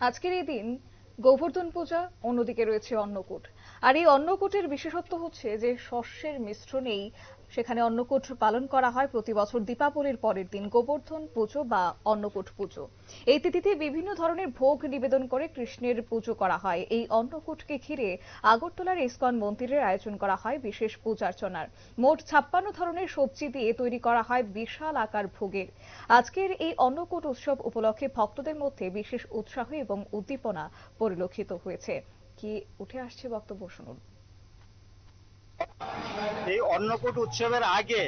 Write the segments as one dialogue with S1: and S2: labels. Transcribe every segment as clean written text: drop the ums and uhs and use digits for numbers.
S1: আজকের এই দিন গোবর্ধন পূজা, অন্যদিকে রয়েছে অন্নকূট। আর এই অন্নকূটের বিশেষত্ব হচ্ছে যে শস্যের মিশ্রণেই সেখানে অন্নকূট পালন করা হয় প্রতি বছর দীপাবলির পরের দিন গোবর্ধন পুজো বা অন্নকূট পুজো। এই তিথিতে বিভিন্ন ধরনের ভোগ নিবেদন করে কৃষ্ণের পুজো করা হয়। এই অন্নকূটকে ঘিরে আগরতলার ইসকন মন্দিরের আয়োজন করা হয় বিশেষ পূজার্চনার। মোট 56 ধরনের সবজি দিয়ে তৈরি করা হয় বিশাল আকার ভোগের। আজকের এই অন্নকূট উৎসব উপলক্ষে ভক্তদের মধ্যে বিশেষ উৎসাহ এবং উদ্দীপনা পরিলক্ষিত হয়েছে। কি উঠে আসছে বক্তব্য শুনুন।
S2: এই অন্নকূট উৎসবের আগে,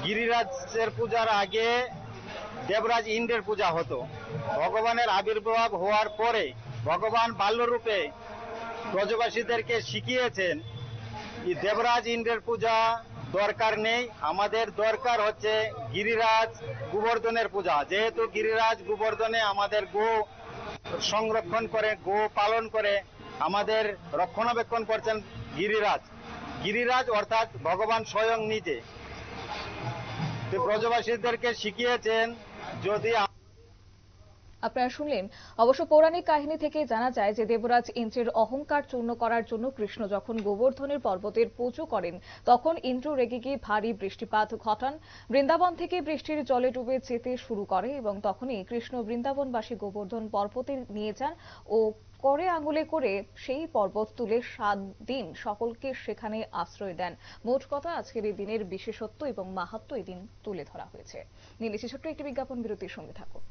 S2: গিরিরাজের পূজার আগে দেবরাজ ইন্দ্রের পূজা হতো। ভগবানের আবির্ভাব হওয়ার পরে ভগবান বাল্যরূপে ব্রজবাসীদেরকে শিখিয়েছেন দেবরাজ ইন্দ্রের পূজা দরকার নেই, আমাদের দরকার হচ্ছে গিরিরাজ গোবর্ধনের পূজা। যেহেতু গিরিরাজ গোবর্ধনে আমাদের গো সংরক্ষণ করে, গো পালন করে, আমাদের রক্ষণাবেক্ষণ করছেন গিরিরাজ। গিরিরাজ অর্থাৎ ভগবান স্বয়ং নিজে ব্রজবাসীদেরকে শিখিয়েছেন। যদি
S1: আপনারা শুনলেন, অবশ্য পৌরাণিক কাহিনী থেকে জানা যায় যে দেবরাজ ইন্দ্রের অহংকার চূর্ণ করার জন্য কৃষ্ণ যখন গোবর্ধনের পর্বতের পুজো করেন তখন ইন্দ্র রেগে গিয়ে ভারী বৃষ্টিপাত ঘটান। বৃন্দাবন থেকে বৃষ্টির জলে ডুবে যেতে শুরু করে এবং তখনই কৃষ্ণ বৃন্দাবনবাসী গোবর্ধন পর্বতে নিয়ে যান ও করে আঙুলে করে সেই পর্বত তুলে 7 দিন সকলকে সেখানে আশ্রয় দেন। মোট কথা আজকের এই দিনের বিশেষত্ব এবং মাহাত্ম্য এই দিন তুলে ধরা হয়েছে। নিয়ে ছোট্ট একটি বিজ্ঞাপন বিরতির সঙ্গে থাকুন।